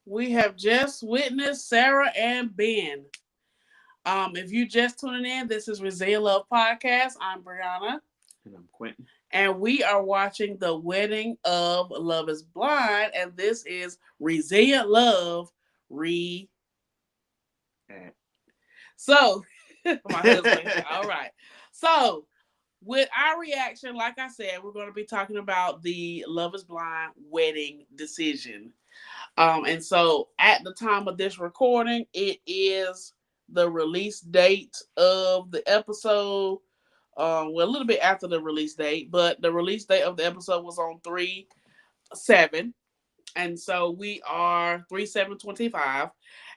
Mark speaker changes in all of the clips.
Speaker 1: We have just witnessed Sarah and Ben. If you just tuning in, this is Resilient Love Podcast. I'm Brianna.
Speaker 2: And I'm Quentin.
Speaker 1: And we are watching The Wedding of Love is Blind. And this is Resilient Love Re. So, my husband. All right. So, with our reaction, like I said, we're going to be talking about the Love is Blind wedding decision. And so at the time of this recording, it is the release date of the episode. Well, a little bit after the release date, but the release date of the episode was on 3/7. And so we are 3/7/25.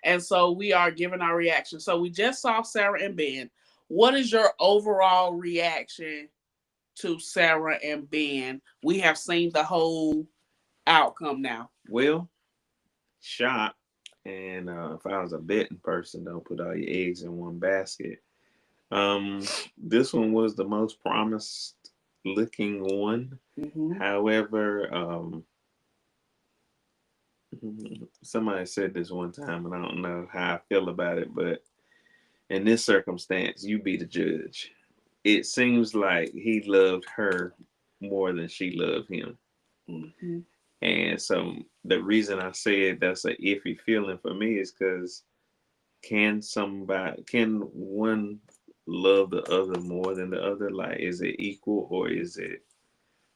Speaker 1: And so we are giving our reaction. So we just saw Sarah and Ben. What is your overall reaction to Sarah and Ben? We have seen the whole outcome now.
Speaker 2: Well, shot. And if I was a betting person, don't put all your eggs in one basket. This one was the most promised looking one.
Speaker 1: Mm-hmm.
Speaker 2: However, somebody said this one time, and I don't know how I feel about it, but in this circumstance, you be the judge. It seems like he loved her more than she loved him.
Speaker 1: Mm-hmm.
Speaker 2: And so the reason I said that's an iffy feeling for me is because can one love the other more than the other? Like, is it equal, or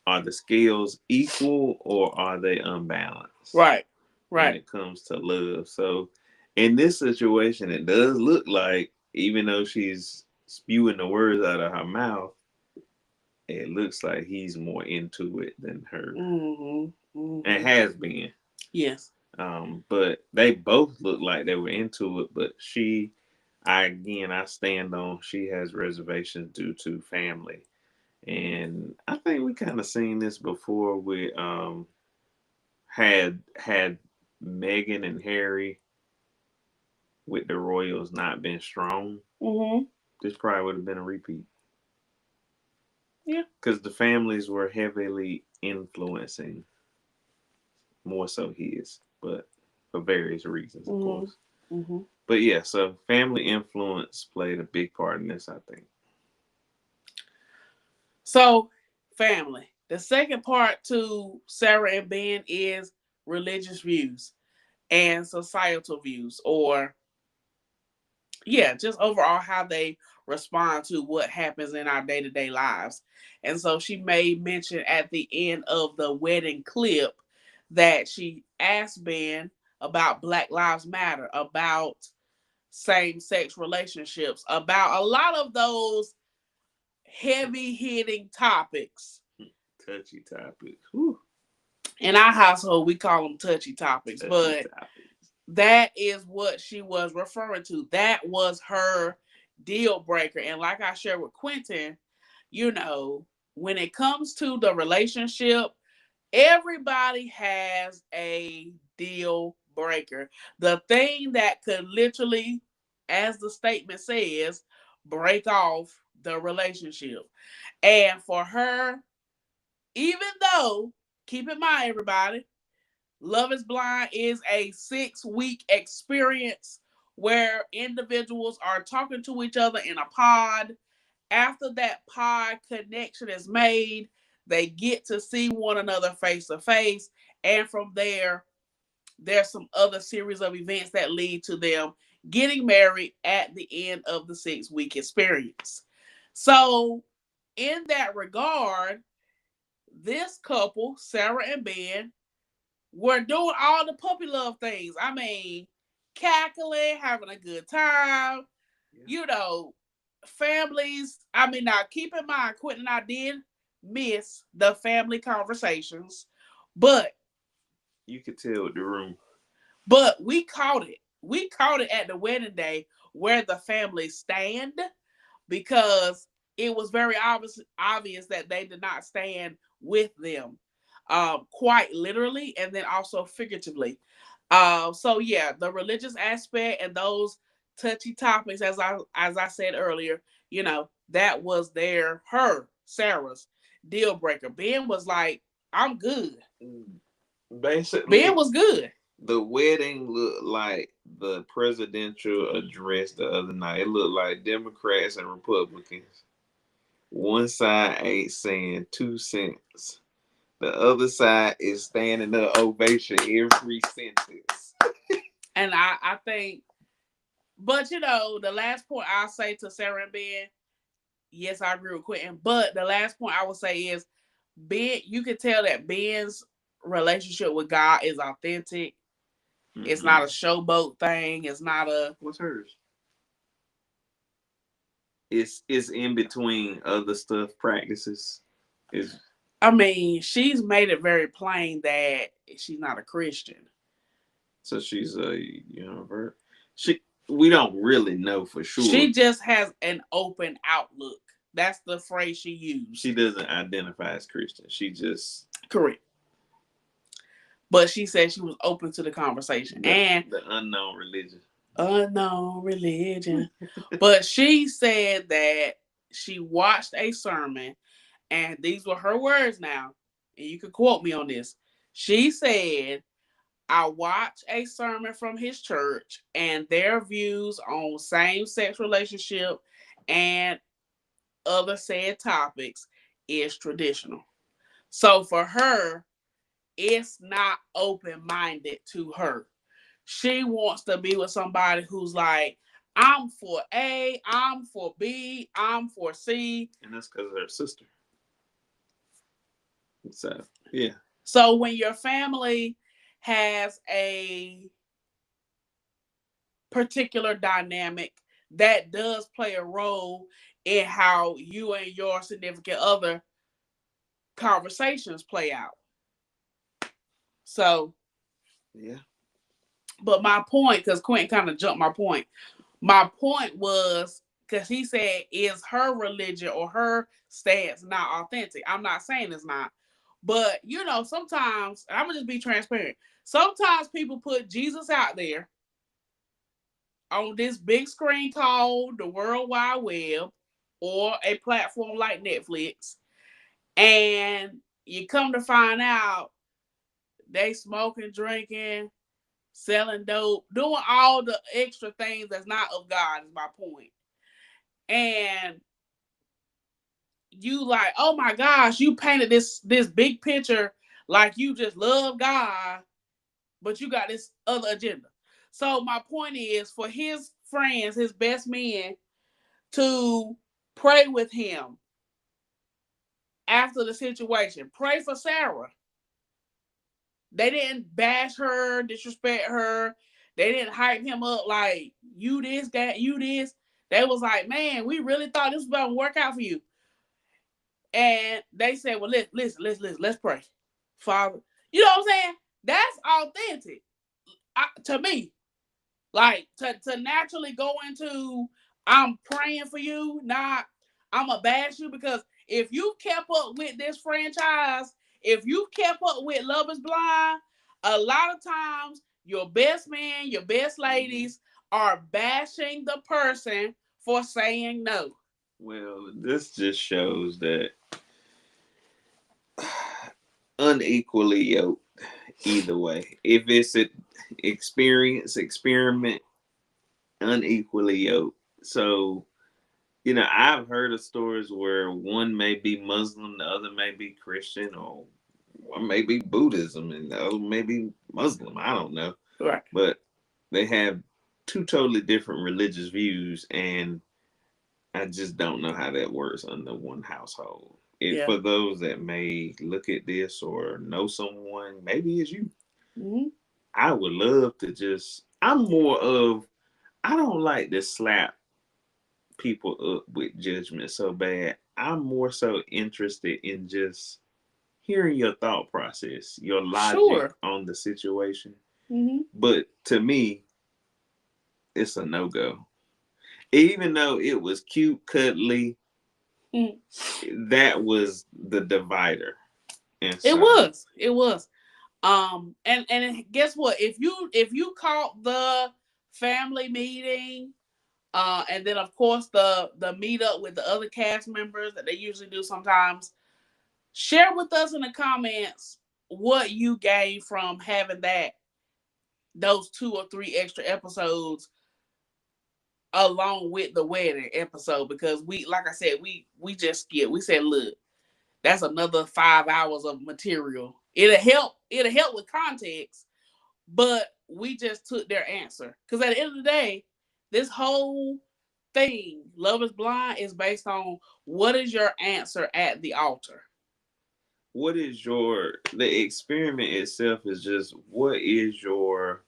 Speaker 2: are the scales equal, or are they unbalanced?
Speaker 1: Right.
Speaker 2: When it comes to love. So in this situation, it does look like, even though she's spewing the words out of her mouth, it looks like he's more into it than her.
Speaker 1: Mm-hmm. Mm-hmm.
Speaker 2: And has been.
Speaker 1: Yes.
Speaker 2: But they both look like they were into it. But I stand on, she has reservations due to family. And I think we kind of seen this before with had Meghan and Harry with the Royals not been strong.
Speaker 1: Mm-hmm.
Speaker 2: This probably would have been a repeat.
Speaker 1: Yeah.
Speaker 2: Because the families were heavily influencing, more so his, but for various reasons, of course.
Speaker 1: Mm-hmm.
Speaker 2: But yeah, so family influence played a big part in this, I think.
Speaker 1: So, family. The second part to Sarah and Ben is religious views and societal views, or just overall how they respond to what happens in our day-to-day lives. And so she made mention at the end of the wedding clip that she asked Ben about Black Lives Matter, about same-sex relationships, about a lot of those heavy-hitting topics.
Speaker 2: Touchy topics. Whew.
Speaker 1: In our household, we call them touchy topics, but that is what she was referring to. That was her deal breaker. And like I shared with Quentin, when it comes to the relationship, everybody has a deal breaker. The thing that could literally, as the statement says, break off the relationship. And for her, even though, keep in mind, everybody, Love is Blind is a 6-week experience where individuals are talking to each other in a pod. After that pod connection is made, they get to see one another face to face. And from there's some other series of events that lead to them getting married at the end of the 6-week experience. So, in that regard, this couple, Sarah and Ben, were doing all the puppy love things. I mean, cackling, having a good time. Yeah. Families. I mean, now keep in mind, Quentin and I did miss the family conversations, but
Speaker 2: you could tell with the room.
Speaker 1: But we caught it. We caught it at the wedding day where the family stand, because it was very obvious that they did not stand with them, quite literally and then also figuratively. So yeah, the religious aspect and those touchy topics, as I said earlier, that was Sarah's deal breaker. Ben was like, I'm good.
Speaker 2: Basically,
Speaker 1: Ben was good.
Speaker 2: The wedding looked like the presidential address the other night. It looked like Democrats and Republicans. One side ain't saying 2 cents. The other side is standing up ovation every sentence.
Speaker 1: And I think, but the last point I'll say to Sarah and Ben, yes, I agree with Quentin. But the last point I will say is Ben, you can tell that Ben's relationship with God is authentic. It's not a showboat thing. It's not a.
Speaker 2: What's hers? It's in between other stuff practices. Is
Speaker 1: I mean, she's made it very plain that she's not a Christian.
Speaker 2: So she's a we don't really know for sure.
Speaker 1: She just has an open outlook. That's the phrase she used.
Speaker 2: She doesn't identify as Christian. She just
Speaker 1: correct. But she said she was open to the conversation and
Speaker 2: the unknown religion.
Speaker 1: Unknown religion. But she said that she watched a sermon, and these were her words now, and you can quote me on this. She said, I watched a sermon from his church, and their views on same-sex relationship and other said topics is traditional. So for her, it's not open-minded to her. She wants to be with somebody who's like, I'm for A, I'm for B, I'm for C.
Speaker 2: And that's because of her sister. So, yeah.
Speaker 1: So when your family has a particular dynamic, that does play a role in how you and your significant other conversations play out. So,
Speaker 2: yeah.
Speaker 1: But my point, because Quentin kind of jumped my point. My point was, because he said, is her religion or her stance not authentic? I'm not saying it's not. But, sometimes, I'm going to just be transparent. Sometimes people put Jesus out there on this big screen called the World Wide Web or a platform like Netflix. And you come to find out they smoking, drinking, selling dope, doing all the extra things that's not of God is my point. And you like, oh my gosh, you painted this big picture like you just love God, but you got this other agenda. So my point is for his friends, his best men, to pray with him after the situation. Pray for Sarah. They didn't bash her, disrespect her. They didn't hype him up like, you this, that, you this. They was like, man, we really thought this was going to work out for you. And they said, well, listen, let's pray. Father. You know what I'm saying? That's authentic to me. Like, to naturally go into, I'm praying for you, not I'm going to bash you. Because if you kept up with this franchise, if you kept up with Love is Blind, a lot of times your best men, your best ladies are bashing the person for saying no.
Speaker 2: Well, this just shows that unequally yoked either way. If it's an experiment, unequally yoked. So, I've heard of stories where one may be Muslim, the other may be Christian, or one may be Buddhism, and the other may be Muslim. I don't know.
Speaker 1: Right.
Speaker 2: But they have two totally different religious views, and I just don't know how that works under one household. For those that may look at this or know someone, maybe it's you.
Speaker 1: Mm-hmm.
Speaker 2: I would love to I'm more of, I don't like to slap people up with judgment so bad. I'm more so interested in just hearing your thought process, your logic on the situation.
Speaker 1: Mm-hmm.
Speaker 2: But to me, it's a no-go. Even though it was cute, cuddly, that was the divider.
Speaker 1: And so, it was. And guess what? If you caught the family meeting, and then of course the meetup with the other cast members that they usually do sometimes, share with us in the comments what you gained from having that those 2 or 3 extra episodes along with the wedding episode, because we, like I said, we just skipped. We said, look, that's another 5 hours of material. It'll help with context, but we just took their answer. Because at the end of the day, this whole thing, Love is Blind, is based on what is your answer at the altar.
Speaker 2: What is the experiment itself is just what is your,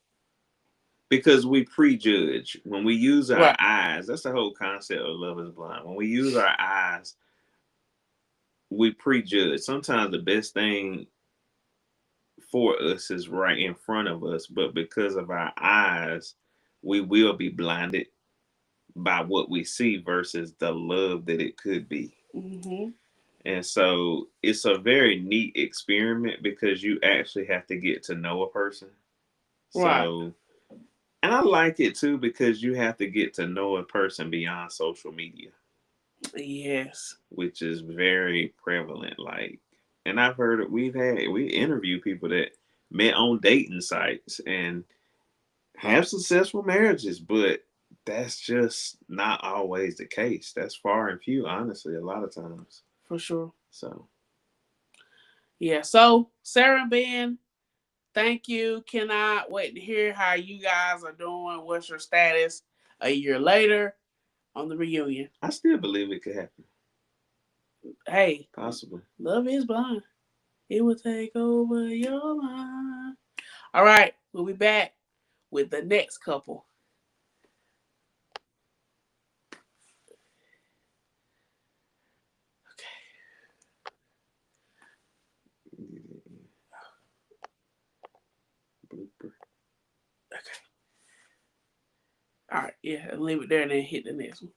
Speaker 2: because we prejudge when we use our
Speaker 1: Right.
Speaker 2: eyes. That's the whole concept of Love is Blind. When we use our eyes, we prejudge. Sometimes the best thing for us is right in front of us, but because of our eyes, we will be blinded by what we see versus the love that it could be.
Speaker 1: Mm-hmm.
Speaker 2: And so it's a very neat experiment because you actually have to get to know a person.
Speaker 1: Right.
Speaker 2: So, and I like it too because you have to get to know a person beyond social media.
Speaker 1: Yes.
Speaker 2: Which is very prevalent. Like, and I've heard it, we interview people that met on dating sites and have successful marriages, but that's just not always the case. That's far and few, honestly, a lot of times.
Speaker 1: For sure.
Speaker 2: So,
Speaker 1: yeah. So, Sarah and Ben, thank you. Cannot wait to hear how you guys are doing. What's your status a year later on the reunion?
Speaker 2: I still believe it could happen.
Speaker 1: Hey,
Speaker 2: possibly.
Speaker 1: Love is Blind. It will take over your mind. All right, we'll be back with the next couple.
Speaker 2: Blooper.
Speaker 1: Okay. All right, yeah, I'll leave it there and then hit the next one.